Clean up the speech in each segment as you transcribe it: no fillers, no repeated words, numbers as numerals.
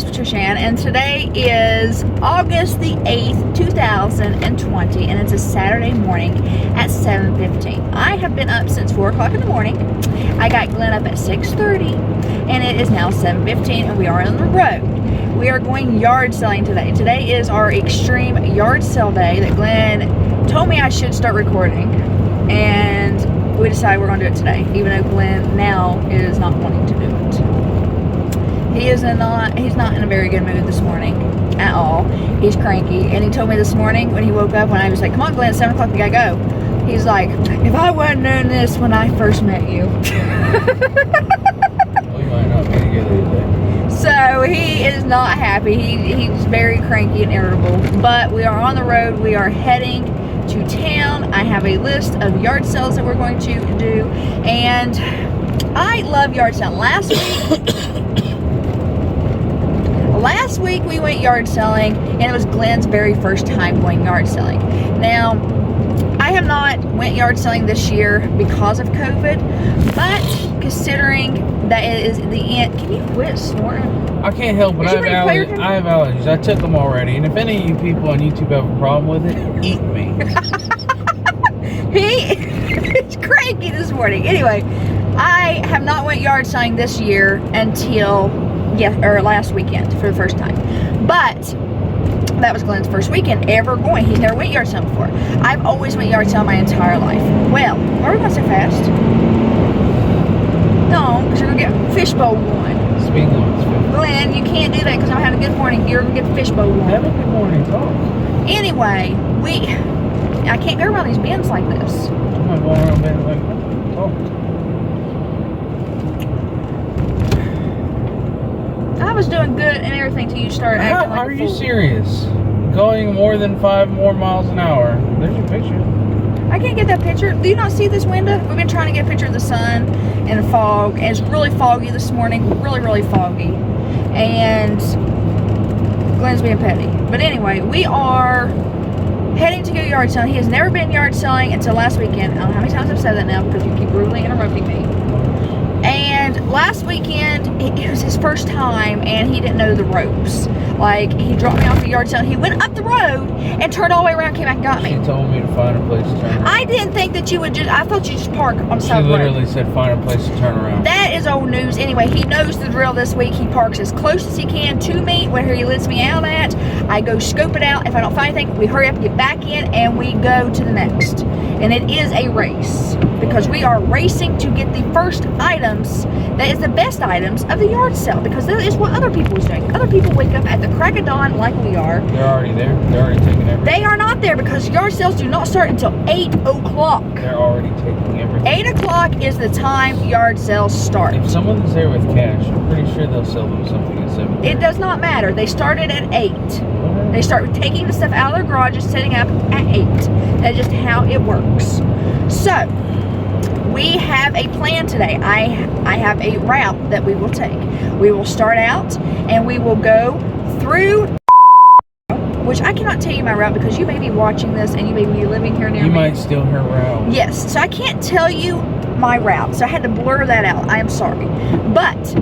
MzPatriciaAnn, and today is August the 8th, 2020, and it's a Saturday morning at 7:15. I have been up since 4 o'clock in the morning. I got Glenn up at 6:30, and it is now 7:15, and we are on the road. We are going yard selling today. Today is our extreme yard sale day that Glenn told me I should start recording, and we decided we're going to do it today, even though Glenn now is not wanting to do it. He's not in a very good mood this morning at all. He's cranky, and he told me this morning when he woke up, when I was like, come on Glenn, it's 7 o'clock, we gotta go. He's like, if I wouldn't known this when I first met you. We might not be together today. So he is not happy. He's very cranky and irritable, but we are on the road. We are heading to town. I have a list of yard sales that we're going to do, and I love yard sale. Last week we went yard selling, and it was Glenn's very first time going yard selling. Now, I have not went yard selling this year because of COVID, but considering that it is the end, can you quit snoring? I can't help it. I have allergies. I took them already, and if any of you people on YouTube have a problem with it, eat me. He's cranky this morning. Anyway, I have not went yard selling this year until last weekend for the first time, but that was Glenn's first weekend ever going. He's never went yard selling before. I've always went yard selling my entire life. Well, why are we going so fast? No, because you're going to get fishbowl one. Speed limits. Glenn, you can't do that because I'm having a good morning. You're going to get the fishbowl one. Have a good morning, talk. Anyway, I can't go around these bends like this. I'm not going around bends like that. Talk. I was doing good and everything till you started acting like a fool. Are you serious? Going more than 5 more miles an hour. There's your picture. I can't get that picture. Do you not see this window? We've been trying to get a picture of the sun and the fog, and it's really foggy this morning. Really, really foggy. And Glenn's being petty. But anyway, we are heading to go yard selling. He has never been yard selling until last weekend. I don't know how many times I've said that now because you keep rudely interrupting me. And last weekend, it was his first time, and he didn't know the ropes. Like, he dropped me off the yard sale. He went up the road and turned all the way around, came back and got me. She told me to find a place to turn around. I didn't think that you would I thought you'd just park on the side of the road. She literally said find a place to turn around. That is old news. Anyway, he knows the drill this week. He parks as close as he can to me where he lets me out at. I go scope it out. If I don't find anything, we hurry up, get back in, and we go to the next. And it is a race because we are racing to get the first items, that is the best items of the yard sale, because that is what other people are doing. Other people wake up at the crack of dawn like we are. They're already there. They're already taking everything. They are not there because yard sales do not start until 8 o'clock. They're already taking everything. 8 o'clock is the time yard sales start. If someone's there with cash, I'm pretty sure they'll sell them something at 7. It does not matter. They started at 8. They start taking the stuff out of their garages, setting up at 8. That's just how it works. So, we have a plan today. I have a route that we will take. We will start out and we will go through, which I cannot tell you my route because you may be watching this and you may be living here near me. You might steal her route. Yes, so I can't tell you my route, so I had to blur that out. I am sorry. But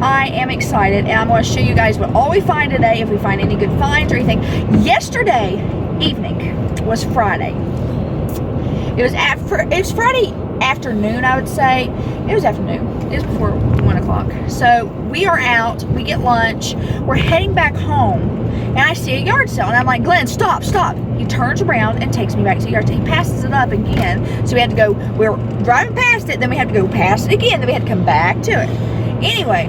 I am excited, and I'm going to show you guys what all we find today, if we find any good finds or anything. Yesterday evening was Friday. It was Friday afternoon, I would say. It was afternoon. It was before 1 o'clock. So we are out, we get lunch, we're heading back home, and I see a yard sale, and I'm like, Glenn, stop. He turns around and takes me back to the yard sale. He passes it up again, so we had to go, we were driving past it, then we had to go past it again, then we had to come back to it. Anyway,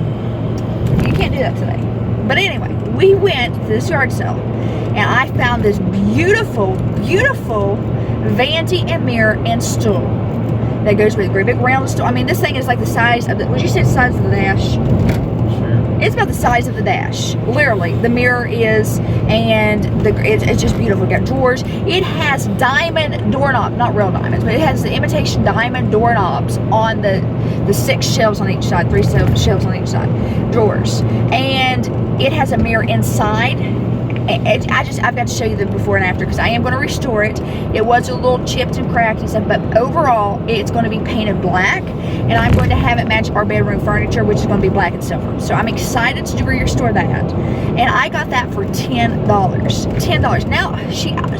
you can't do that today. But anyway, we went to this yard sale, and I found this beautiful, beautiful vanity and mirror and stool that goes with a great big round stool. I mean, this thing is like the size of the, would you say the size of the dash? Sure. It's about the size of the dash, literally. The mirror is, and it's just beautiful. It got drawers. It has diamond doorknob, not real diamonds, but it has the imitation diamond doorknobs on the 6 shelves on each side, 3 shelves on each side, drawers. And it has a mirror inside, I've got to show you the before and after, because I am going to restore it. It was a little chipped and cracked and stuff, but overall it's going to be painted black, and I'm going to have it match our bedroom furniture, which is going to be black and silver. So I'm excited to restore that, and I got that for $10. $10. Now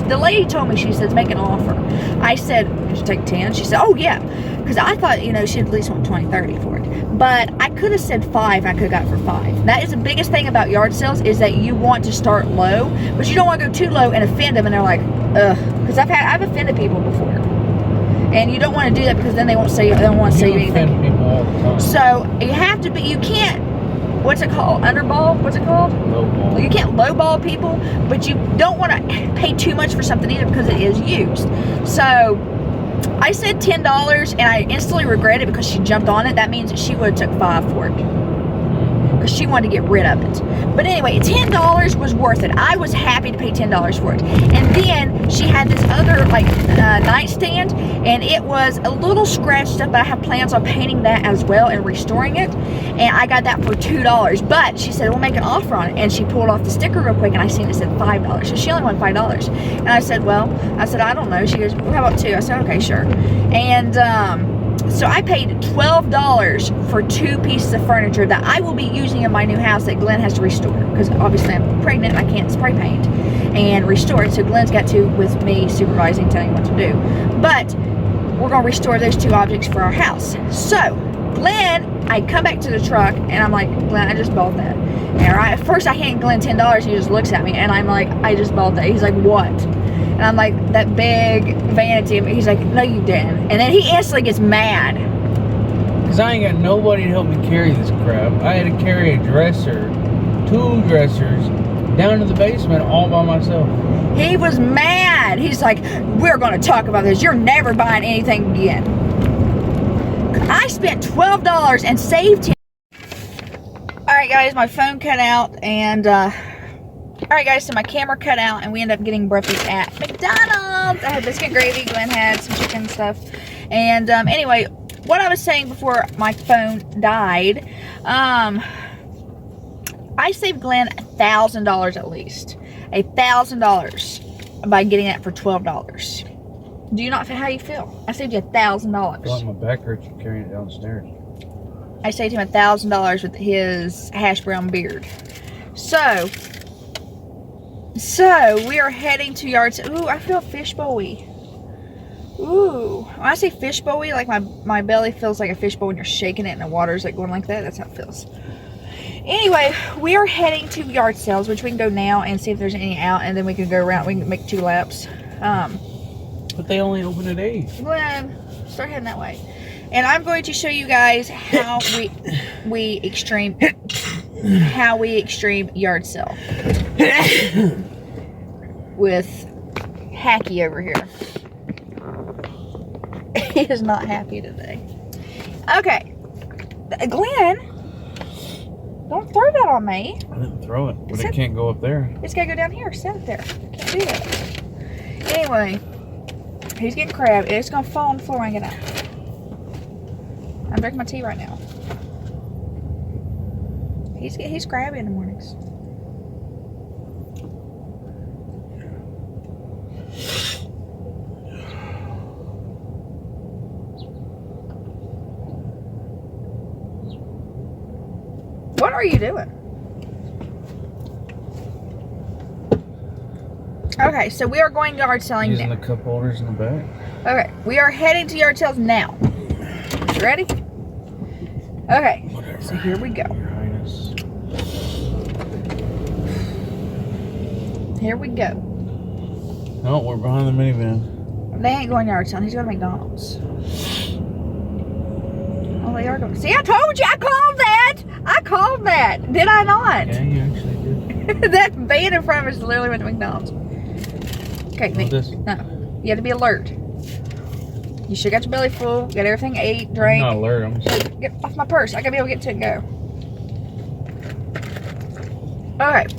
the lady told me, she says make an offer. I said, did you take 10? She said, oh yeah, because I thought, you know, she'd at least want 20, 30 for it. But I could have said 5, and I could have got it for 5. That is the biggest thing about yard sales, is that you want to start low, but you don't want to go too low and offend them, and they're like, ugh. Because I've offended people before, and you don't want to do that, because then they won't say, they don't want to say anything. Offend people all the time. So you have to be, you can't, what's it called? Underball? What's it called? Lowball. You can't lowball people, but you don't want to pay too much for something either, because it is used. So I said $10, and I instantly regret it, because she jumped on it. That means that she would have took 5 for it, because she wanted to get rid of it. But anyway, $10 was worth it. I was happy to pay $10 for it. And then she had this other like nightstand, and it was a little scratched up, but I have plans on painting that as well and restoring it. And I got that for $2. But she said, we'll make an offer on it. And she pulled off the sticker real quick, and I seen it said $5. So she only wanted $5. And I said, well, I don't know. She goes, well, how about 2? I said, okay, sure. And so I paid $12 for 2 pieces of furniture that I will be using in my new house that Glenn has to restore, because obviously I'm pregnant and I can't spray paint and restore it. So Glenn's got to, with me supervising, telling him what to do. But we're going to restore those 2 objects for our house. So Glenn, I come back to the truck, and I'm like, Glenn, I just bought that. And at first I hand Glenn $10, he just looks at me, and I'm like, I just bought that. He's like, what? And I'm like, that big vanity. He's like, no, you didn't. And then he instantly gets mad. Because I ain't got nobody to help me carry this crap. I had to carry a dresser, 2 dressers, down to the basement all by myself. He was mad. He's like, we're going to talk about this. You're never buying anything again. I spent $12 and saved him. Alright guys, my phone cut out, and alright guys, so my camera cut out, and we ended up getting breakfast at McDonald's. I had biscuit gravy, Glenn had some chicken stuff. And anyway, what I was saying before my phone died, I saved Glenn $1,000 at least. $1,000 by getting that for $12. Do you not feel how you feel? I saved you $1,000. I feel like my back hurts from carrying it downstairs. I saved him $1,000 with his hash brown beard. So we are heading to yard sale. Ooh, I feel fishbowl-y. Ooh, when I say fishbowl-y, like my belly feels like a fishbowl when you're shaking it and the water's like going like that. That's how it feels. Anyway, we are heading to yard sales, which we can go now and see if there's any out, and then we can go around. We can make 2 laps. But they only open at 8. Glenn, start heading that way. And I'm going to show you guys how we extreme yard sale with Hacky over here. He is not happy today. Okay, Glenn, don't throw that on me. I didn't throw it, but it can't go up there. It's gotta go down here. Set it there. Can't do that. Anyway, he's getting crab. It's gonna fall on the floor when I get out. I'm drinking my tea right now. He's crabby in the mornings. What are you doing? Okay, so we are going yard selling using now. the cup holders in the back. Okay, we are heading to yard sales now. You ready? Okay, Whatever. so here we go. Your Highness. Here we go. No, we're behind the minivan. They ain't going yard selling. He's going to McDonald's. Oh, they are going. See, I told you. I called that. I called that. Did I not? Yeah, you actually did. That van in front of us literally went to McDonald's. Okay, me. No. You have to be alert. You should got your belly full. Got everything ate, drank. I'm not alert. I'm just... Get off my purse. I gotta be able to get to it and go. Alright.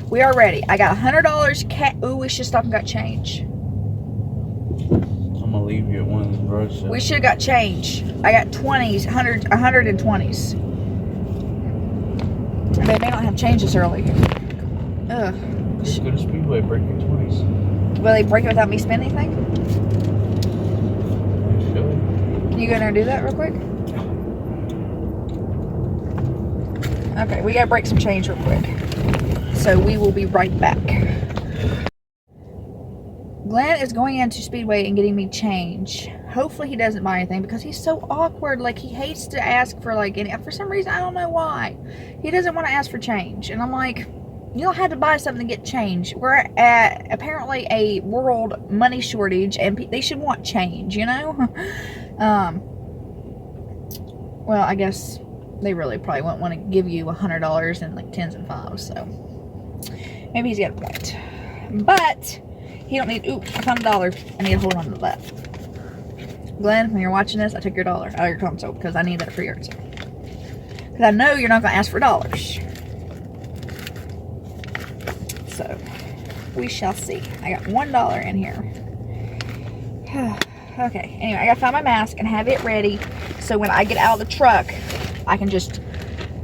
We are ready. I got $100 Ooh, we should stop and got change. I'm gonna leave you at one of the garage sales. We should have got change. I got 20s, 120s. They may not have change this early. Ugh. Just go to Speedway, break it twice. Will they break it without me spending anything? Sure. Can you go in there and do that real quick? Okay, we gotta break some change real quick. So we will be right back. Glenn is going into Speedway and getting me change. Hopefully he doesn't buy anything because he's so awkward. Like, he hates to ask for like any, for some reason, I don't know why. He doesn't want to ask for change. And I'm like, you don't have to buy something to get change. We're at apparently a world money shortage and they should want change, you know? Well, I guess they really probably won't want to give you $100 in like 10s and 5s, so maybe he's got a point. But he don't need, ooh, I found $1. I need to hold on to that. Glenn, when you're watching this, I took your $1 out of your console because I need that for yard sale. Because I know you're not going to ask for dollars. So, we shall see. I got $1 in here. Okay, anyway, I got to find my mask and have it ready so when I get out of the truck, I can just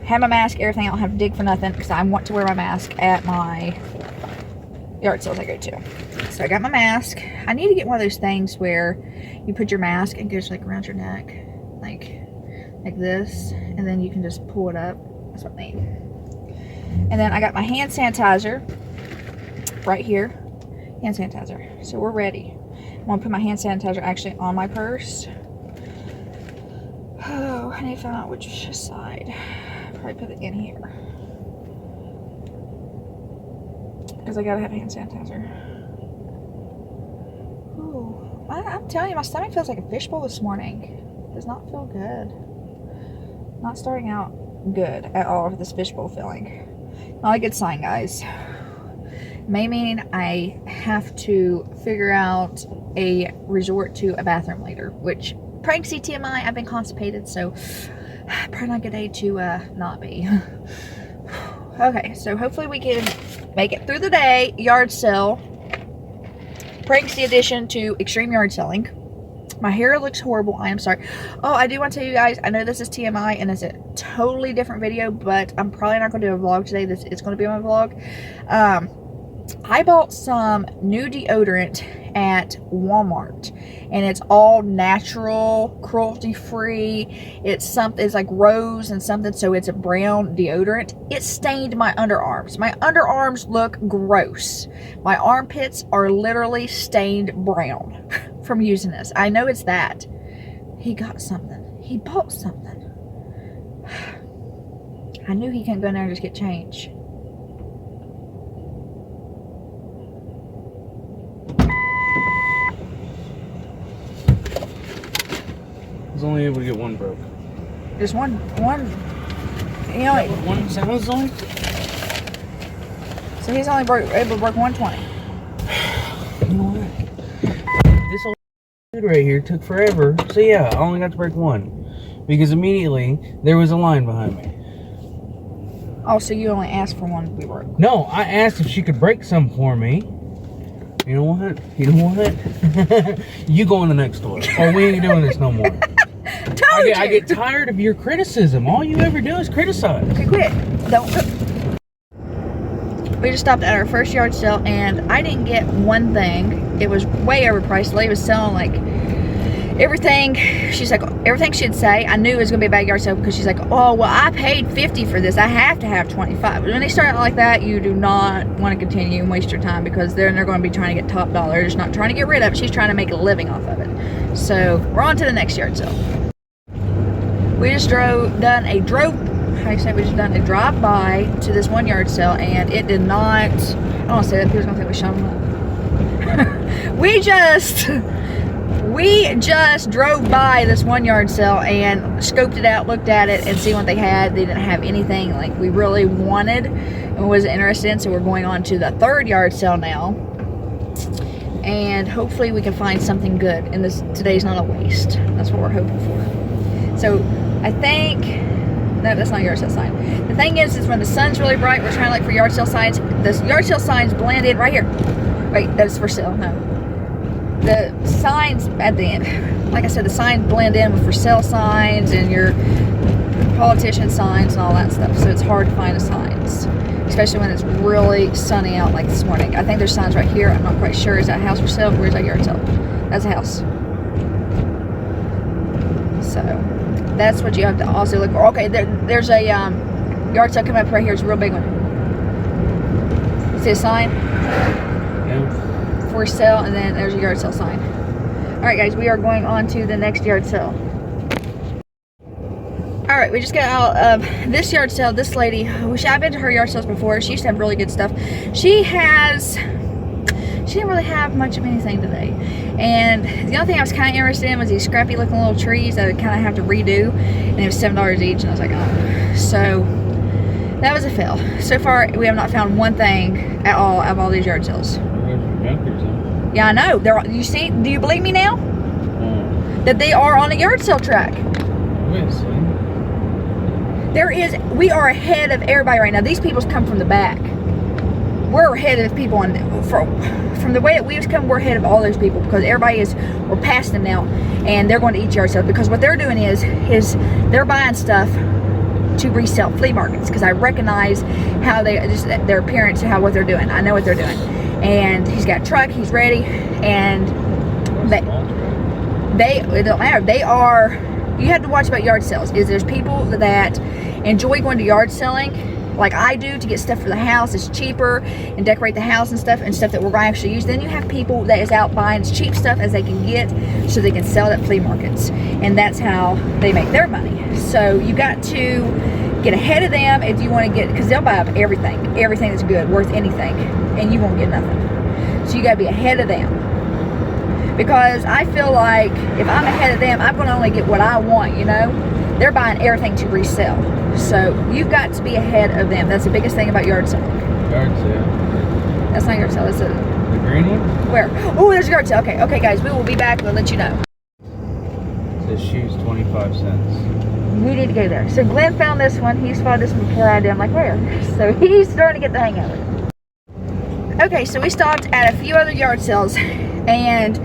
have my mask, everything. I don't have to dig for nothing because I want to wear my mask at my yard sales I go to. So I got my mask. I need to get one of those things where you put your mask and it goes like around your neck, like this, and then you can just pull it up. That's what I need. And then I got my hand sanitizer right here. Hand sanitizer. So we're ready. I'm gonna put my hand sanitizer actually on my purse. Oh, I need to find out which side. Probably put it in here because I gotta have hand sanitizer. Ooh, I'm telling you, my stomach feels like a fishbowl this morning. It does not feel good. Not starting out good at all with this fishbowl feeling. Not a good sign, guys. May mean I have to figure out a resort to a bathroom later, which pregnancy TMI, I've been constipated, so probably not a good day to not be. Okay, so hopefully we can make it through the day. Yard sale. Pregnancy edition to extreme yard selling. My hair looks horrible. I am sorry. Oh, I do want to tell you guys, I know this is TMI and it's a totally different video, but I'm probably not going to do a vlog today. This is going to be my vlog. I bought some new deodorant at Walmart and it's all natural, cruelty free. It's like rose and something, so it's a brown deodorant. It stained my underarms. My underarms look gross. My armpits are literally stained brown from using this. I know it's that. He got something. He bought something. I knew he couldn't go in there and just get change. I was only able to get one broke. Just one, you know, like, one sounds like? So he's only able to break 120. You know what? This old dude right here took forever. So yeah, I only got to break one. Because immediately, there was a line behind me. Oh, so you only asked for one to be broke? No, I asked if she could break some for me. You know what? You know what? You go in the next door. Or we ain't doing this no more. I get tired of your criticism. All you ever do is criticize. Okay, quit. Don't. We just stopped at our first yard sale and I didn't get one thing. It was way overpriced. The lady was selling like everything. She's like, everything she'd say, I knew it was going to be a bad yard sale because she's like, oh, well, I paid $50 for this. I have to have $25. But when they start out like that, you do not want to continue and waste your time because they're going to be trying to get top dollar. Just not trying to get rid of it. She's trying to make a living off of it. So we're on to the next yard sale. We just done a drive-by to this one yard sale and it did not, I don't want to say that, people's going to think we shot them up. We just drove by this one yard sale and scoped it out, looked at it, and see what they had. They didn't have anything like we really wanted and was interested in, so we're going on to the third yard sale now. And hopefully we can find something good. And today's not a waste. That's what we're hoping for. So I think, no, that's not a yard sale sign. The thing is when the sun's really bright, we're trying to look for yard sale signs. The yard sale signs blend in right here. Wait, that's for sale, no. The signs at the end, like I said, the signs blend in with for sale signs and your politician signs and all that stuff. So it's hard to find the signs. especially when it's really sunny out like this morning. I think there's signs right here. I'm not quite sure. Is that a house for sale? Where's that yard sale? That's a house. So that's what you have to also look for. Okay, there's a yard sale coming up right here. It's a real big one. See a sign? Yeah. For sale, and then there's a yard sale sign. Alright guys, we are going on to the next yard sale. Alright, we just got out of this yard sale. This lady, I wish I've been to her yard sales before. She used to have really good stuff. She didn't really have much of anything today. And the only thing I was kind of interested in was these scrappy looking little trees that I would kind of have to redo. And it was $7 each, and I was like, oh. So that was a fail. So far, we have not found one thing at all out of all these yard sales. Yeah, I know. You see? Do you believe me now? That they are on a yard sale track. We are ahead of everybody right now. These people's come from the back. We're ahead of people from the way that we was coming. We're ahead of all those people because we're past them now, and they're going to each yard sale because what they're doing is they're buying stuff to resell flea markets because I recognize how their appearance, what they're doing. I know what they're doing. And he's got a truck, he's ready, and it don't matter. You have to watch about yard sales. There's people that enjoy going to yard selling like I do to get stuff for the house. It's cheaper and decorate the house and stuff that we're going to actually use. Then you have people that is out buying as cheap stuff as they can get so they can sell it at flea markets, and that's how they make their money. So you got to get ahead of them if you want to get, because they'll buy up everything that's good, worth anything, and you won't get nothing. So you got to be ahead of them, because I feel like if I'm ahead of them, I'm going to only get what I want. They're buying everything to resell, so you've got to be ahead of them. That's the biggest thing about yard selling. Yard sale. That's not yard sale. That's the green one. Where? Oh, there's a yard sale. Okay guys, we will be back. We'll let you know. This shoe's 25 cents. We need to go there. So Glenn found this one. He spotted this one before I did. I'm like, where? So he's starting to get the hang of it. Okay, so we stopped at a few other yard sales, and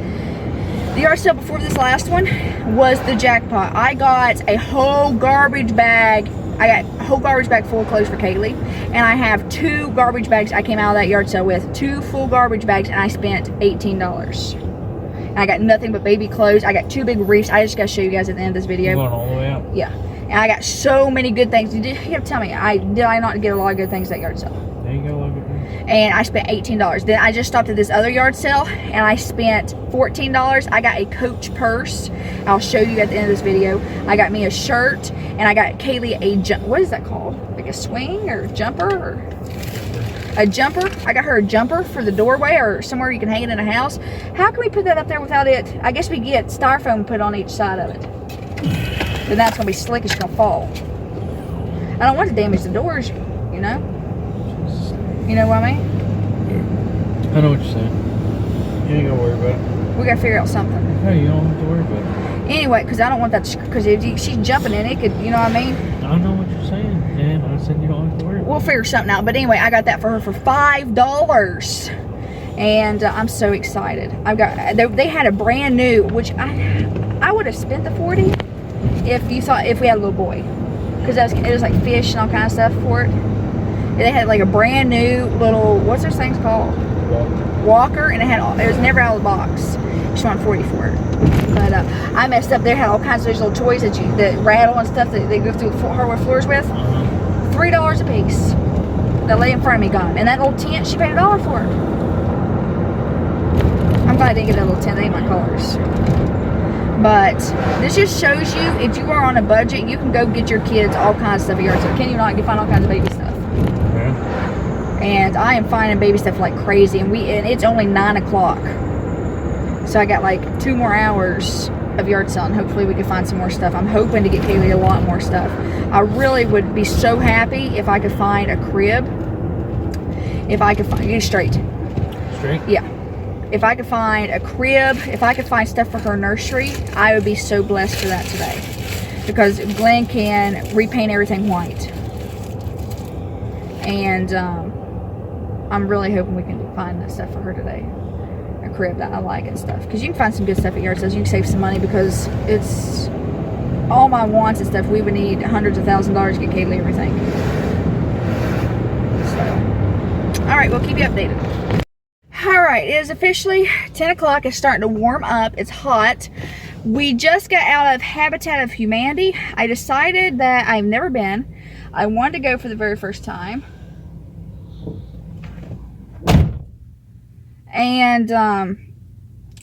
the yard sale before this last one was the jackpot. I got a whole garbage bag. I got a whole garbage bag full of clothes for Kaylee, and I have 2 garbage bags I came out of that yard sale with. 2 full garbage bags, and I spent $18. And I got nothing but baby clothes. I got 2 big reefs. I just got to show you guys at the end of this video. You're going all the way up. Yeah. And I got so many good things. You have to tell me, did I not get a lot of good things at that yard sale? There you go, look at that. And I spent $18. Then I just stopped at this other yard sale, and I spent $14. I got a Coach purse. I'll show you at the end of this video. I got me a shirt, and I got Kaylee what is that called? Like a swing or jumper or a jumper? I got her a jumper for the doorway or somewhere you can hang it in a house. How can we put that up there without it? I guess we get styrofoam put on each side of it. Then that's gonna be slick. It's gonna fall. I don't want to damage the doors, You know what I mean? I know what you're saying. You ain't gonna worry about it. We gotta figure out something. Hey, you don't have to worry about it. Anyway, because I don't want that, because if she's jumping in, it could, you know what I mean? I know what you're saying, and I said you don't have to worry about it. We'll figure something out. But anyway, I got that for her for $5. And I'm so excited. They had a brand new, which I would have spent the $40 if we had a little boy. Because it was like fish and all kind of stuff for it. They had like a brand new little, what's those things called? Walker, and it was never out of the box. She wanted $40 for it. But I messed up. They had all kinds of those little toys that rattle and stuff that they go through hardwood floors with. $3 a piece. The lady in front of me got them. And that little tent, she paid $1 for it. I'm glad I didn't get that little tent. They ain't my colors. But this just shows you, if you are on a budget, you can go get your kids all kinds of stuff at yard sale. Can you not? You can find all kinds of baby stuff. And I am finding baby stuff like crazy, and it's only 9 o'clock, so I got like 2 more hours of yard selling. Hopefully we can find some more stuff. I'm hoping to get Kaylee a lot more stuff. I really would be so happy if I could find a crib. If I could find, get it straight. Yeah. If I could find a crib, if I could find stuff for her nursery, I would be so blessed for that today, because Glenn can repaint everything white. And I'm really hoping we can find that stuff for her today. A crib that I like and stuff. Because you can find some good stuff at yard sales. You can save some money, because it's all my wants and stuff. We would need hundreds of $1,000s to get Kaylee everything. So All right, we'll keep you updated. All right, it is officially 10 o'clock. It's starting to warm up. It's hot. We just got out of Habitat of Humanity. I decided that I've never been. I wanted to go for the very first time. And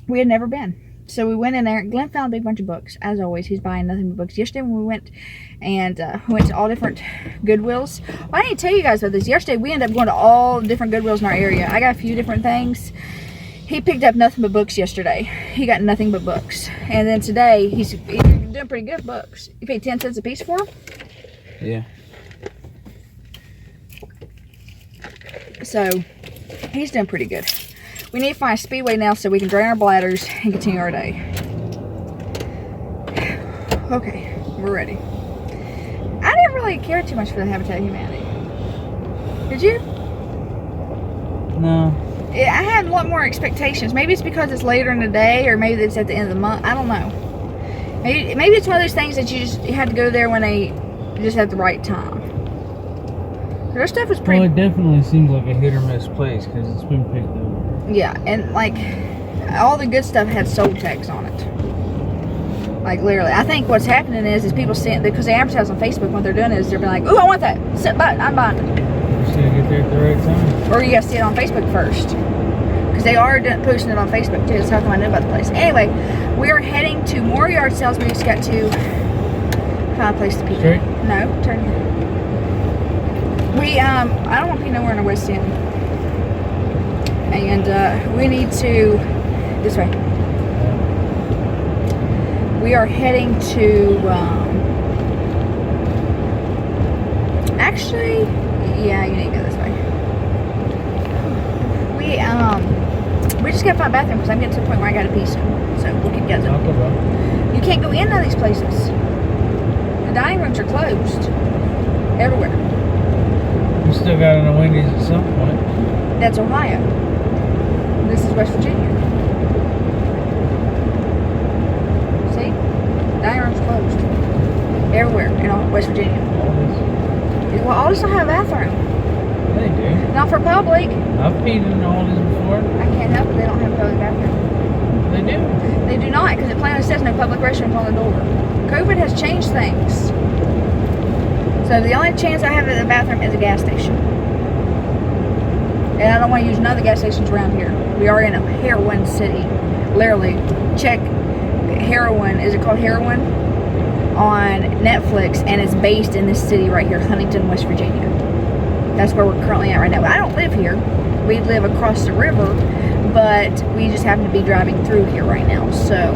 we had never been. So we went in there. Glenn found a big bunch of books. As always, he's buying nothing but books. Yesterday when we went and we went to all different Goodwills. Well, I didn't tell you guys about this. Yesterday we ended up going to all different Goodwills in our area. I got a few different things. He picked up nothing but books yesterday. He got nothing but books. And then today, he's doing pretty good books. You paid 10 cents a piece for them? Yeah. So, he's doing pretty good. We need to find a speedway now so we can drain our bladders and continue our day. Okay, we're ready. I didn't really care too much for the Habitat of Humanity. Did you? No. I had a lot more expectations. Maybe it's because it's later in the day, or maybe it's at the end of the month. I don't know. Maybe it's one of those things that you had to go there when they just had the right time. Their stuff is pretty. Well, it definitely seems like a hit or miss place because it's been picked over. Yeah, and like all the good stuff had sold tags on it. Like literally, I think what's happening is people seeing, because they advertise on Facebook. What they're doing is they're being like, "Ooh, I want that. I'm buying it." You still get there at the right time. Or you gotta see it on Facebook first, because they are posting it on Facebook too. That's how come I know about the place. Anyway, we are heading to more yard sales. We just got to find a place to pee. Straight? No, turn here. I don't want to pee nowhere in the West End. And we need to, this way. We are heading to, actually, yeah, you need to go this way. We just gotta find a bathroom because I'm getting to the point where I gotta pee soon. So we'll keep guys up. You can't go in none of these places. The dining rooms are closed. Everywhere. You still got it on Wendy's at some point. That's Ohio. This is West Virginia. See? Dining room's closed. Everywhere in West Virginia. Well, all this don't have a bathroom. They do. Not for public. I've peed in all these before. I can't help it. They don't have a public bathroom. They do. They do not, because it plainly says no public restrooms on the door. COVID has changed things. So the only chance I have at the bathroom is a gas station. And I don't want to use none of the gas stations around here. We are in a heroin city. Literally, check Heroin. Is it called Heroin? On Netflix, and it's based in this city right here, Huntington, West Virginia. That's where we're currently at right now. I don't live here. We live across the river, but we just happen to be driving through here right now. So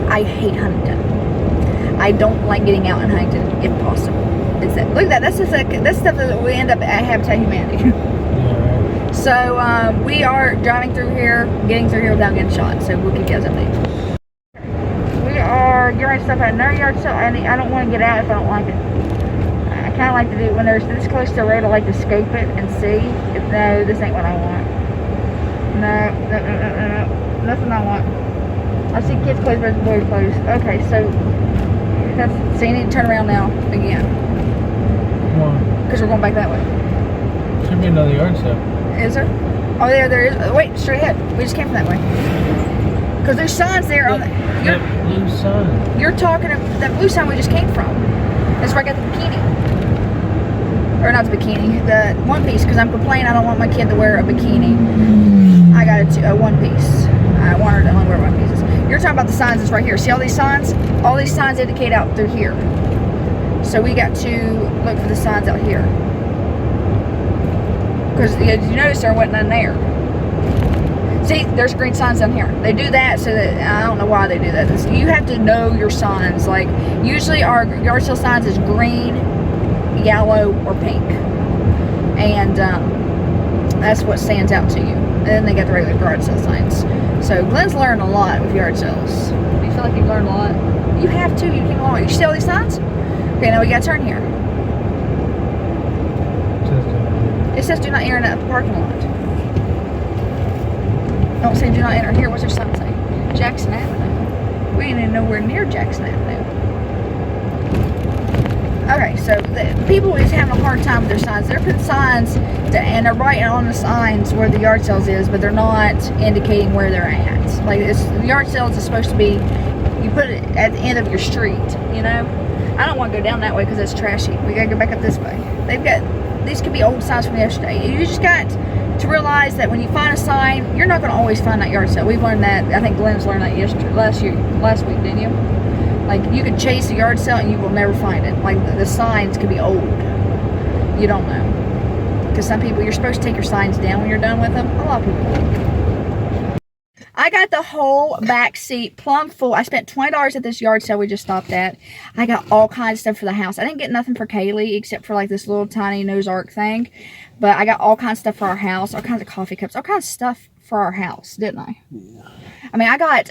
I hate Huntington. I don't like getting out in Huntington if possible. It's that, look at that. That's stuff that we end up at Habitat Humanity. So we are driving through here, getting through here without getting shot. So we'll keep you guys updated. We are getting stuff at another yard sale. I don't want to get out if I don't like it. I kind of like to do it when there's this close to the road. I like to scope it and see if no, this ain't what I want. No, nothing I want. I see kids clothes versus boys clothes. Okay, so so you need to turn around now again. Why? Because we're going back that way. Should be another yard sale. Is there? Oh, there is. Wait, straight ahead. We just came from that way. Because there's signs there on the. That blue sign. You're talking of that blue sign we just came from. That's where I got the bikini. Or not the bikini, the one piece. Because I'm complaining I don't want my kid to wear a bikini. I got a one piece. I want her to only wear one pieces. You're talking about the signs that's right here. See all these signs? All these signs indicate out through here. So we got to look for the signs out here. Because you notice there wasn't none there. See, there's green signs down here. They do that so that, I don't know why they do that. You have to know your signs. Like, usually our yard sale signs is green, yellow, or pink. And that's what stands out to you. And then they got the regular yard sale signs. So Glenn's learned a lot with yard sales. Do you feel like you've learned a lot? You have to. You can learn. You see all these signs? Okay, now we got to turn here. It says do not enter in the parking lot. Don't say do not enter here. What's your sign say? Jackson Avenue. We ain't even nowhere near Jackson Avenue. Okay, so the people is having a hard time with their signs. They're putting signs and they're writing on the signs where the yard sales is, but they're not indicating where they're at. Like the yard sales is supposed to be, you put it at the end of your street, you know? I don't want to go down that way because it's trashy. We gotta go back up this way. These could be old signs from yesterday. You just got to realize that when you find a sign, you're not gonna always find that yard sale. We've learned that, I think Glenn's learned that last week, didn't you? Like, you could chase a yard sale and you will never find it. Like, the signs could be old. You don't know. Because some people, you're supposed to take your signs down when you're done with them. A lot of people don't. I got the whole back seat plumb full. I spent $20 at this yard sale we just stopped at. I got all kinds of stuff for the house. I didn't get nothing for Kaylee except for, like, this little tiny Noah's Ark thing. But I got all kinds of stuff for our house. All kinds of coffee cups. All kinds of stuff for our house, didn't I? Yeah. I mean, I got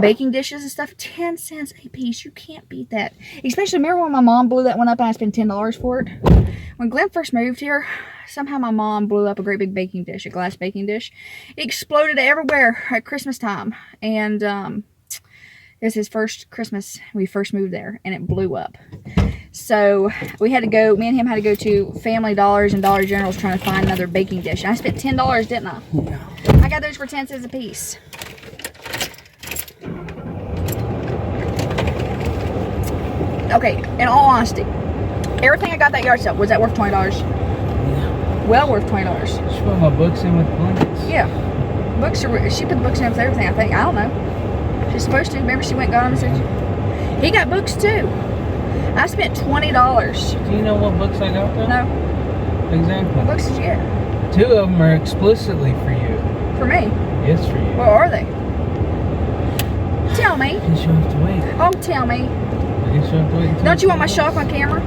baking dishes and stuff, 10 cents a piece. You can't beat that. Especially, remember when my mom blew that one up and I spent $10 for it? When Glenn first moved here, somehow my mom blew up a great big baking dish, a glass baking dish. It exploded everywhere at Christmas time. And it was his first Christmas we first moved there, and it blew up. So we had to go, me and him had to go to Family Dollars and Dollar Generals trying to find another baking dish. And I spent $10, didn't I? Yeah. I got those for 10 cents a piece. Okay, in all honesty, everything I got that yard sale, was that worth $20? Yeah. Well worth $20. She put my books in with blankets. Yeah. She put the books in with everything, I think. I don't know. She's supposed to. Remember, she went and got them and said, he got books too. I spent $20. Do you know what books I got though? No. Exactly. What books did you get? 2 of them are explicitly for you. For me? Yes, for you. Where are they? Tell me. I guess you'll have to wait. Oh, tell me. I guess you'll have to wait. Don't you want my shock on camera?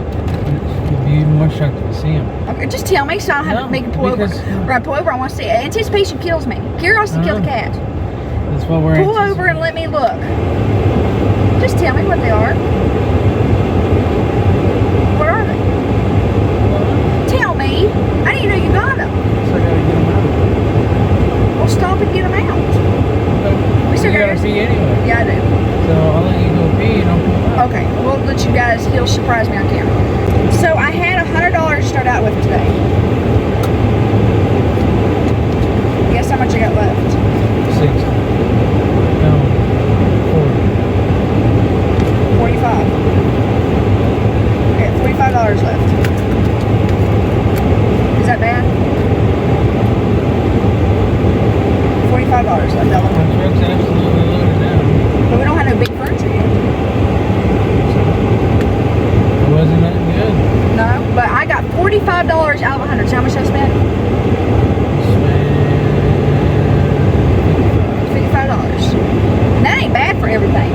You'll be even more shocked if you see them. Okay, just tell me so I don't have to make a pull over. When I pull over, I want to see it. Anticipation kills me. Curiosity killed the cat. That's what we're Pull over and let me look. Just tell me what they are. What are they? What? Tell me. I didn't know you got them. So I gotta get them out. Well, stop and get them out. Okay. We still gotta pee anyway. Yeah, I do. So I'll let you go pee and I'll pull them out. Okay, we'll let you guys, he'll surprise me on camera. So I had $100 to start out with today. Guess how much I got left? 60. No. 40. 45. Okay, $45 left. Is that bad? $45 left. My truck's absolutely loaded down. But we don't have no big furniture yet. It wasn't that good. No, but I got $45 out of 100. So how much did I spend? $55. And that ain't bad for everything.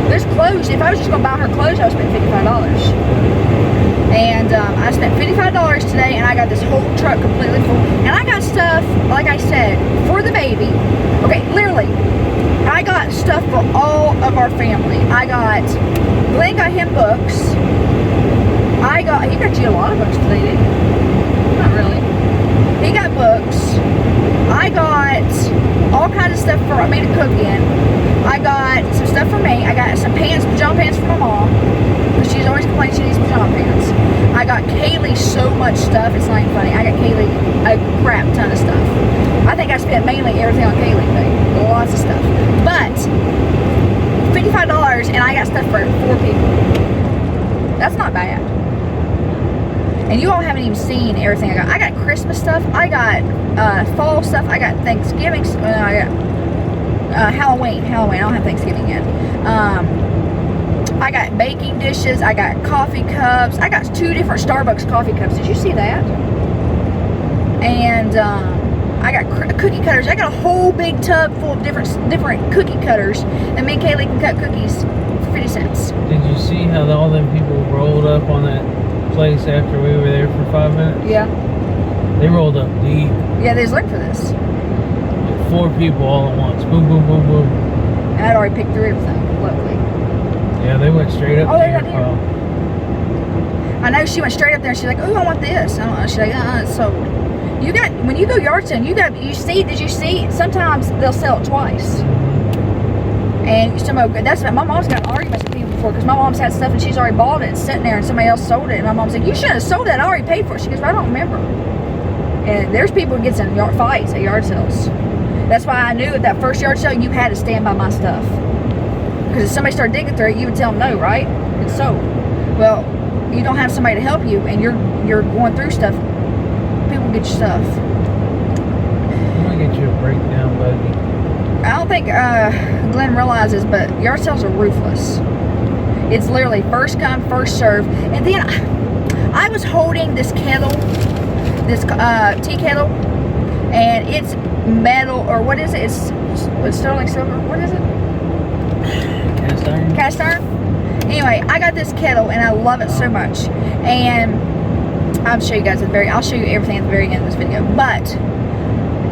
There's clothes. If I was just going to buy her clothes, I would spend $55. And I spent $55 today, and I got this whole truck completely full. And I got stuff, like I said, for the baby. Okay, literally, I got stuff for all of our family. Glenn got him books. He got you a lot of books today, didn't he? Not really. He got books. I got all kinds of stuff for me to cook in. I got some stuff for me. I got some pants, pajama pants for my mom. Because she's always complaining she needs pajama pants. I got Kaylee so much stuff, it's not even funny. I got Kaylee a crap ton of stuff. I think I spent mainly everything on Kaylee today. Lots of stuff. But $55 and I got stuff for 4 people. That's not bad. And you all haven't even seen everything I got. I got Christmas stuff. I got fall stuff. I got Thanksgiving. I got Halloween. I don't have Thanksgiving yet. I got baking dishes. I got coffee cups. I got 2 different Starbucks coffee cups. Did you see that? And I got cookie cutters. I got a whole big tub full of different cookie cutters that me and Kaylee can cut cookies for 50 cents. Did you see how all them people rolled up on that place after we were there for 5 minutes? Yeah. They rolled up deep. Yeah, they was looking for this. Like 4 people all at once. Boom, boom, boom, boom. And I'd already picked through everything, luckily. Yeah, they went straight up to your pile. I know she went straight up there and she's like, "Oh, I want this." I don't know. She's like, it's sold. When you go yard selling, did you see? Sometimes they'll sell it twice. And that's what my mom's got arguments with people for it because my mom's had stuff and she's already bought it and sitting there and somebody else sold it. And my mom's like, you shouldn't have sold that. I already paid for it. She goes, well, I don't remember. And there's people who gets in fights at yard sales. That's why I knew at that first yard sale, you had to stand by my stuff. Because if somebody started digging through it, you would tell them no, right? It's sold. Well, you don't have somebody to help you and you're going through stuff. People get your stuff. I'm going to get you a breakdown buggy. I don't think Glenn realizes, but yard sales are ruthless. It's literally first come, first serve. And then I was holding this kettle, this tea kettle, and it's metal, or what is it? It's sterling silver. What is it? Cast iron. Cast iron. Anyway, I got this kettle and I love it so much. And I'll show you guys at the very. I'll show you everything at the very end of this video. But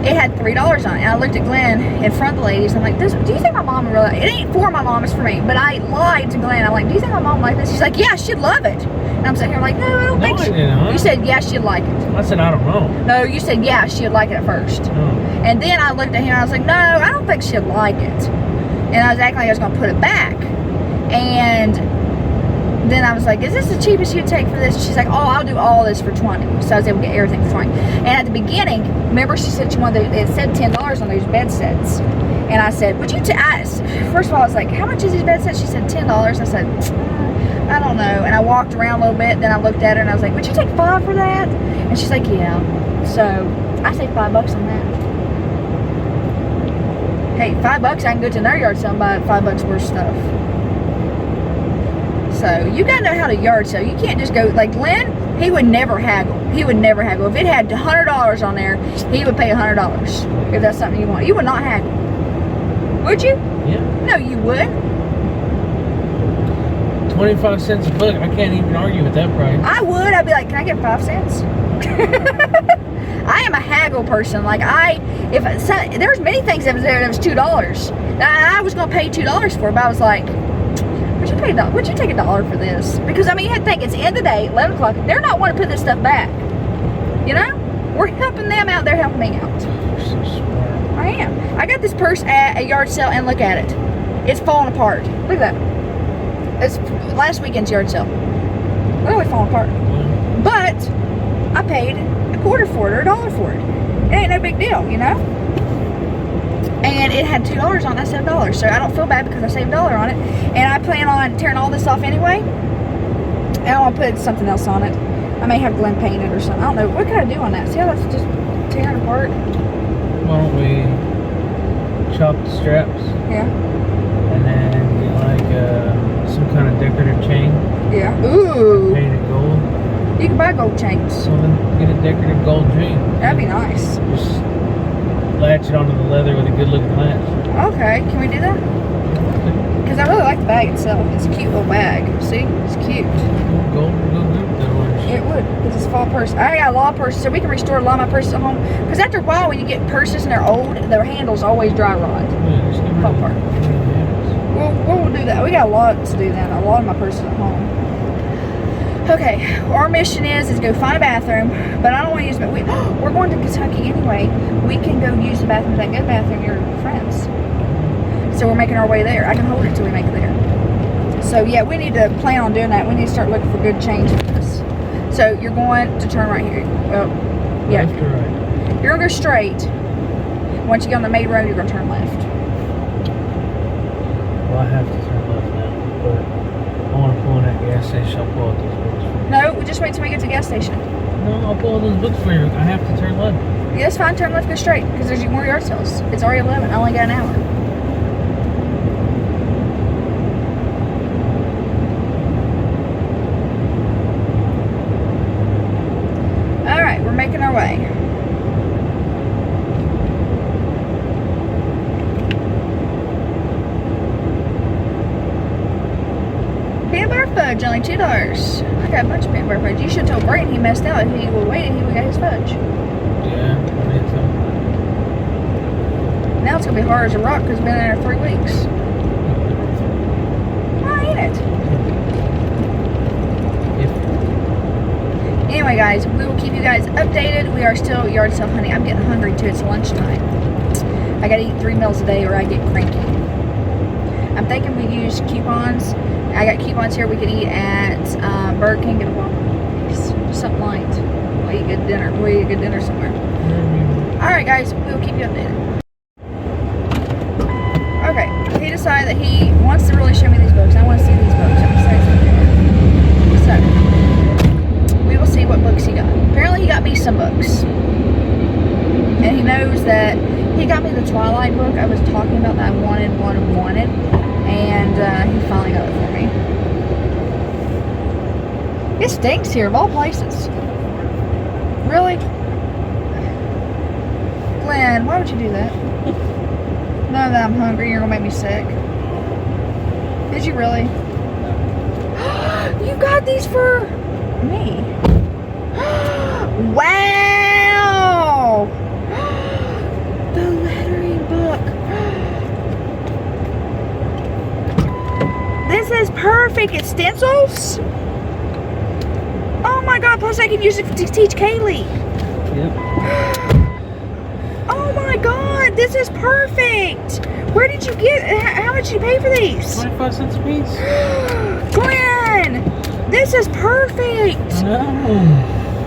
it had $3 on it. And I looked at Glenn in front of the ladies. I'm like, do you think my mom would really? It ain't for my mom, it's for me. But I lied to Glenn. I'm like, do you think my mom like this? She's like, yeah, she'd love it. And I'm sitting here like, no, I don't think she. You said, yeah, she'd like it. I said, I don't know. No, you said, yeah, she'd like it at first. Oh. And then I looked at him and I was like, no, I don't think she'd like it. And I was acting like I was going to put it back. And then I was like, is this the cheapest you'd take for this? She's like, oh, I'll do all this for 20. So I was able to get everything for 20. And at the beginning, remember she said she wanted, it said $10 on those bed sets. And I said, would you first of all, I was like, how much is these bed sets? She said $10. I said, I don't know. And I walked around a little bit, then I looked at her and I was like, would you take $5 for that? And she's like, yeah. So I saved $5 on that. Hey, $5, I can go to another yard sale and buy $5 worth of stuff. So you gotta know how to yard sell. You can't just go like Glenn. He would never haggle. He would never haggle. If it had $100 on there, he would pay $100 if that's something you want. You would not haggle, would you? Yeah. No, you wouldn't. 25 cents a book. I can't even argue with that price. I would. I'd be like, can I get 5 cents? I am a haggle person. Like there's many things that was there that was $2. Now, I was gonna pay $2 for it, but I was like, would you take $1 for this? Because I mean, you had to think it's the end of the day, 11 o'clock. They're not wanting to put this stuff back. You know, we're helping them out. They're helping me out. You're so smart. I am. I got this purse at a yard sale and look at it. It's falling apart. Look at that. It's last weekend's yard sale. Literally falling apart. But I paid a quarter for it or $1 for it. It ain't no big deal, you know. And it had $2 on it. I saved $1. So I don't feel bad because I saved $1 on it. And I plan on tearing all this off anyway. And I want to put something else on it. I may have Glenn paint it or something. I don't know. What can I do on that? See how that's just tearing apart? Why don't we chop the straps? Yeah. And then get like some kind of decorative chain. Yeah. Ooh. Paint it gold. You can buy gold chains. So then get a decorative gold chain. That'd be nice. Just latch it onto the leather with a good looking latch. Okay, can we do that? Because I really like the bag itself. It's a cute little bag. See? It's cute. Gold would go good with that orange. It would, because it's a fall purse. I got a lot of purses, so we can restore a lot of my purses at home. Because after a while, when you get purses and they're old, their handles always dry rot. Yeah, just get rid Fall of apart. We'll do that. We got a lot to do then. A lot of my purses at home. Okay, our mission is go find a bathroom, but I don't want to use it. We're going to Kentucky anyway. We can go use the bathroom, that good bathroom, your friends. So we're making our way there. I can hold it till we make it there. So yeah, we need to plan on doing that. We need to start looking for good change for this. So you're going to turn right here. Well, yeah. Left or right? You're gonna go straight. Once you get on the main road, you're gonna turn left. Well, I have to turn left now, but I want to pull in that gas station. I'll pull out those books for you. No, we just wait till we get to the gas station. No, I'll pull out those books for you. I have to turn left. Yeah, that's fine. Turn left, go straight, because there's more yard sales. It's already 11. I only got an hour. All right, we're making our way. Peanut butter fudge, only $2. I got a bunch of peanut butter fudge. You should have told Brayden he messed out. He would have waited, he would have got his fudge. Yeah, I need some. Now it's going to be hard as a rock because it's been in there 3 weeks. Why ain't it? Anyway, guys, we will keep you guys updated. We are still yard sale hunting. I'm getting hungry too. It's lunchtime. I got to eat 3 meals a day or I get cranky. I'm thinking we use coupons I got coupons here. We could eat at Burger King and a Whopper. Just something light. We'll eat good dinner. We'll eat a good dinner somewhere. Alright guys, we'll keep you updated. Okay, he decided that he wants to really show me these books. I want to see these books. I'm excited. So, we will see what books he got. Apparently he got me some books. And he knows that he got me the Twilight book I was talking about that I wanted. And he finally got it for me. It stinks here of all places. Really? Glenn, why would you do that? Knowing that I'm hungry, you're gonna make me sick. Did you really? You got these for me. Wow! The lettering book. This is perfect. It's stencils. Oh my god, plus I can use it to teach Kaylee. Yep. Oh my god, this is perfect. Where did you get, how much did you pay for these? 25 cents a piece. Glenn, this is perfect. No.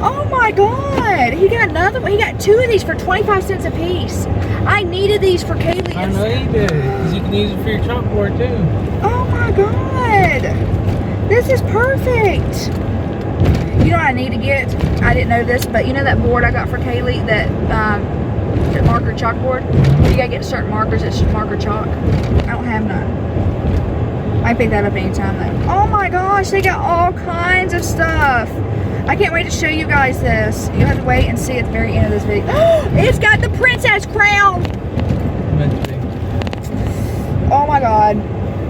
Oh my god, he got another one. He got 2 of these for 25 cents a piece. I needed these for Kaylee. I know you did, because you can use it for your chalkboard too. Oh my god, this is perfect. You know what I need to get? I didn't know this, but you know that board I got for Kaylee, that marker chalkboard? You gotta get certain markers, it's marker chalk. I don't have none. I pick that up anytime though. Oh my gosh, they got all kinds of stuff. I can't wait to show you guys this. You'll have to wait and see at the very end of this video. It's got the princess crown. Oh my god.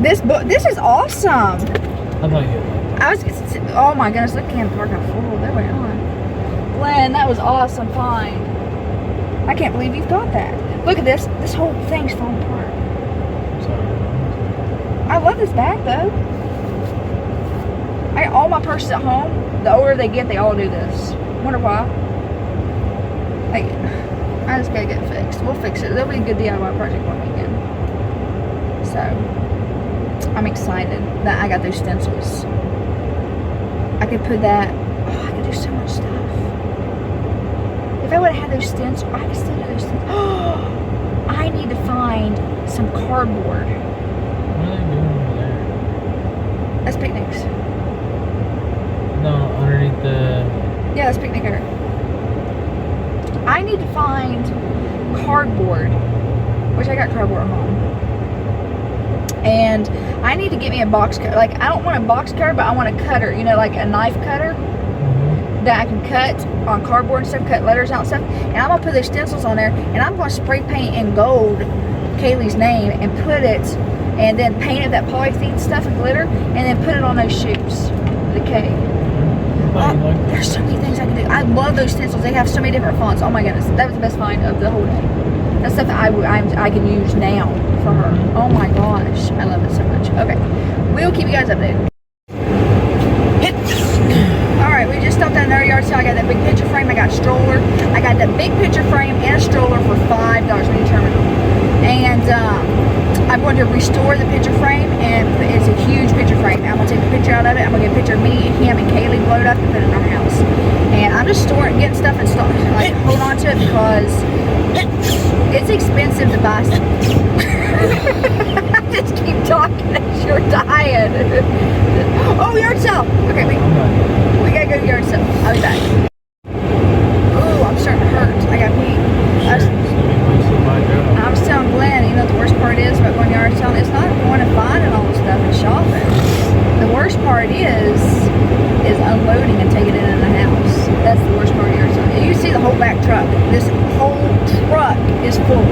This book, this is awesome. How about you? Oh my goodness, look at the park how full they went on. Glenn, that was awesome find. I can't believe you've got that. Look at this. This whole thing's falling apart. I love this bag though. I got all my purses at home. The older they get, they all do this. Wonder why. Like, I just gotta get it fixed. We'll fix it. That'll be a good DIY project one weekend. So, I'm excited that I got those stencils. I could put that. Oh, I could do so much stuff. If I would have had those stencils, I could still do those stencils. Oh, I need to find some cardboard. What are they doing over there? That's picnics. No, underneath the... Yeah, that's picnic area. I need to find cardboard, which I got cardboard at home. And I need to get me a box cutter. Like, I don't want a box cutter, but I want a cutter. You know, like a knife cutter that I can cut on cardboard and stuff, cut letters out and stuff. And I'm going to put those stencils on there, and I'm going to spray paint in gold Kaylee's name and put it, and then paint it that polythene stuff and glitter, and then put it on those shoes, the K. There's so many things I can do. I love those stencils. They have so many different fonts. Oh my goodness, that was the best find of the whole day. That's stuff that I can use now for her. Oh my gosh, I love it so much. Okay, we'll keep you guys updated. Alright, we just stopped at another yard sale. I got that big picture frame. I got a stroller. I got that big picture frame and a stroller for $5 when you terminal. And I'm going to restore the picture frame, and it's a huge picture frame. I'm going to take a picture out of it. I'm going to get a picture of me, him, and Kaylee blowed up and put it in our house. And I'm just getting stuff and like hold on to it because it's expensive to buy stuff. I just keep talking as you're dying. Oh, yard sale. Okay, wait. We gotta go to yard sale. I'll be back. Ooh, I'm starting to hurt. I got pee. I was telling Glenn, you know what the worst part is about going to yard sale? It's not going and finding all the stuff and shopping. The worst part is unloading and taking it in the house. That's the worst part of yard sale. You see the whole back truck. This whole truck is full.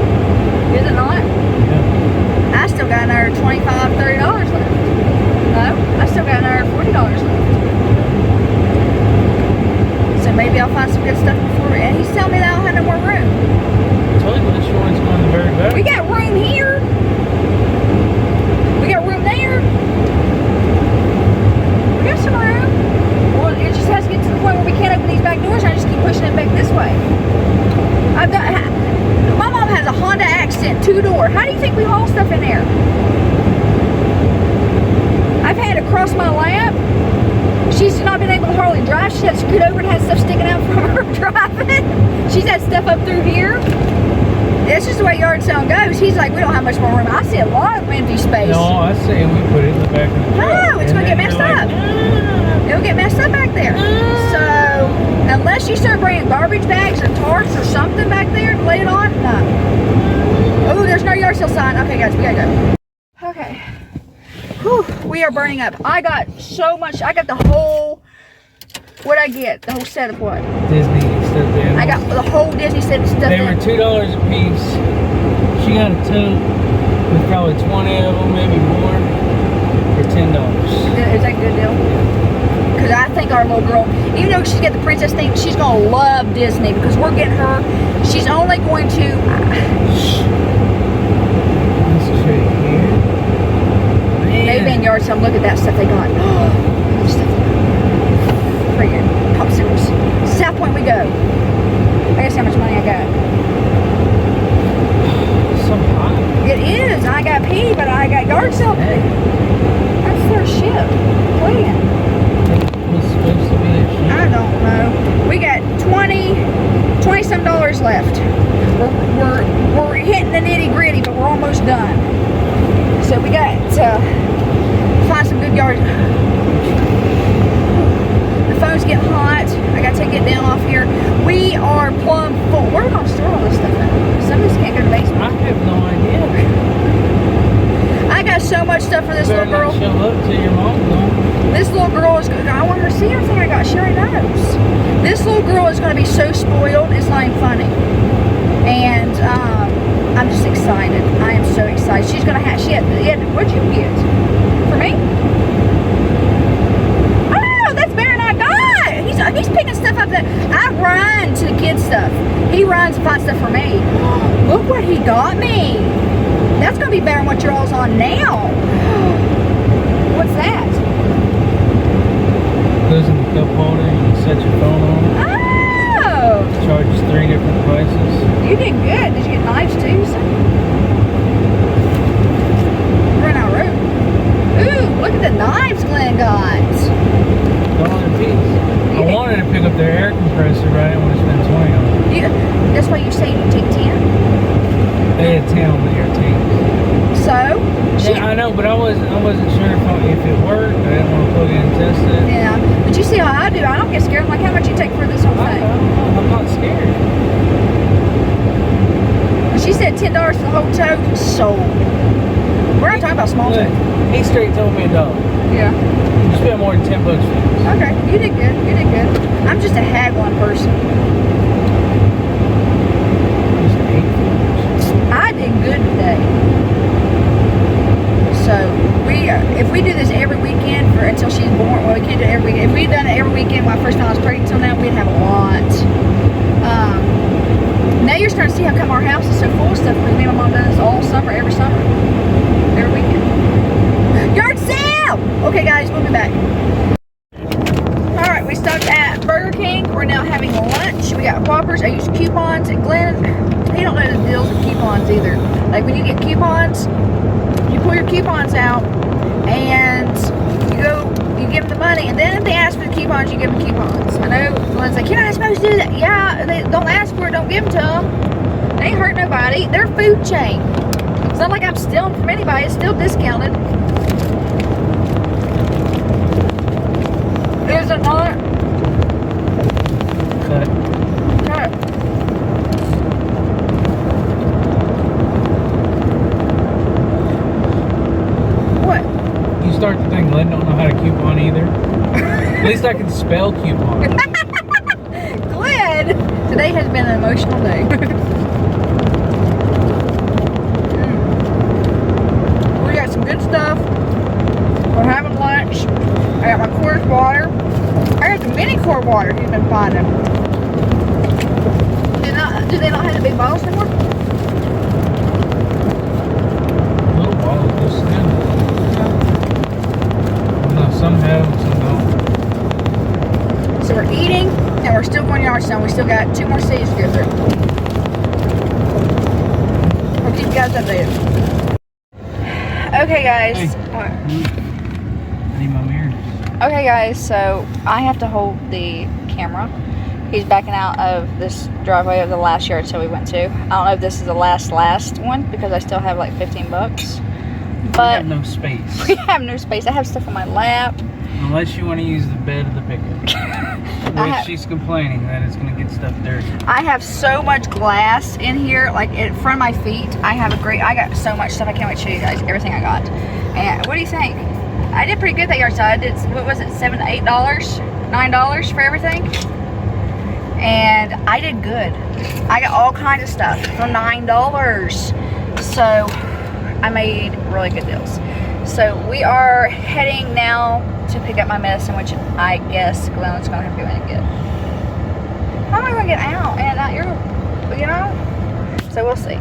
Is it not? Yeah. I still got another $25, $30 left. No, I still got another $40 left. So maybe I'll find some good stuff before. And he's telling me that I don't have no more room. I told you this one's going the very back. We got room here. We got room there. We got some room. Well, it just has to get to the point where we can't open these back doors. I just keep pushing it back this way. My mom has a Honda Accent 2-door. How do you think we haul stuff in there? I've had to cross my lap. She's not been able to hardly drive. She had to scoot over and had stuff sticking out from her driving. She's had stuff up through here. That's just the way yard sale goes. He's like, we don't have much more room. I see a lot of empty space. No, I see we put it in the back of the truck. No, it's going to get messed up. It'll get messed up back there. So, unless you start bringing garbage bags or tarps or something back there to lay it on, no. Oh, there's no yard sale sign. Okay, guys, we got to go. Okay. Whew, we are burning up. I got so much. I got the whole, what'd I get? The whole set of what? Disney stuff there. I got the whole Disney set of stuff. They were $2 a piece. She got a tote with probably 20 of them, maybe more, for $10. Is that a good deal? Because I think our little girl, even though she's got the princess thing, she's going to love Disney because we're getting her, she's only going to... This tree here. They've been yard sale. Look at that stuff they got. Friggin' popsicles. South Point we go. I guess how much money I got. So hot. It is. I got pee, but I got yard sale pee. That's their ship. Plan. What's supposed to be a ship? I don't know. We got 20 some dollars left. We're hitting the nitty gritty, but we're almost done. So we got to find some good yard. The phone's getting hot. I gotta take it down off here. We are plumb full. Where are we gonna store all this stuff at? Some of us can't go to the basement. I have no idea. I got so much stuff for this Better little girl. not show up till your mom's gone. This little girl is gonna, I want her to see everything I got. She already knows. This little girl is gonna be so spoiled, it's not even funny. And I'm just excited. I am so excited. She's gonna have, what'd you get? For me? Oh, that's better than I got. He's picking stuff up that I run to the kids stuff. He runs and finds stuff for me. Look what he got me. That's gonna be better than what you're all's on now. What's that? Goes in the cup holder, you can set your phone on it. Oh! Charges 3 different prices. You did good. Did you get knives too? Run out of room. Ooh, look at the knives Glenn got. $1 a piece. I wanted to pick up their air compressor, but I didn't want to spend 20 on it. That's why you say you take 10. They had 10 on the air tank. So? Yeah, I know, but I wasn't sure if it worked. I didn't want to plug it in and test it. Yeah, but you see how I do. I don't get scared. I'm like, how much you take for this whole thing? I'm not scared. She said $10 for the whole tote. Sold. We're not talking about small Look, tote. he straight told me $1. Yeah. You spent more than $10 for this. Okay, you did good. You did good. I'm just a haggling person. Just $8. I did good today. So if we do this every weekend until she's born, well, we can't do it every weekend. If we'd done it every weekend my first time I was pregnant till now, we'd have a lot. Now you're starting to see how come our house is so full of stuff because me and my mom does this all summer, every weekend. Yard sale! Okay guys, we'll be back. Alright, we stopped at Burger King. We're now having lunch. We got Whoppers. I used coupons at Glenn. He don't know the deals with coupons either. Like when you get coupons, you pull your coupons out and you give them the money, and then if they ask for the coupons, you give them coupons. I know Glenn's like, you're not supposed to do that. Yeah, they don't ask for it, don't give them to them. They ain't hurt nobody. They're food chain. It's not like I'm stealing from anybody. It's still discounted. Is it not? Cut. Cut. What? You start to think Glenn don't know how to coupon either. At least I can spell coupon. Glenn! Today has been an emotional day. We got some good stuff. We're having lunch. I got my quart water. I got the mini quart water he's been finding. Do they not have the big bottles anymore? Little bottles, just skin. No, some have, some don't. So we're eating, and we're still going yard sale. We still got 2 more cities to go through. We'll keep you guys updated. Okay, guys. Hey. What? I see my mirrors. Okay, guys, so I have to hold the camera. He's backing out of this driveway of the last yard sale we went to. I don't know if this is the last one because I still have like 15 bucks. But we have no space. We have no space. I have stuff on my lap. Unless you want to use the bed of the pickup. Which she's complaining that it's going to get stuff dirty. I have so much glass in here, like in front of my feet. I got so much stuff. I can't wait to show you guys everything I got. And what do you think? I did pretty good that yard sale. I did, what was it, $7, $8, $9 for everything? And I did good. I got all kinds of stuff for $9. So I made really good deals. So we are heading now to pick up my medicine, which I guess Glenn's gonna have to go in and get. How am I gonna get out and not your, you know? So we'll see.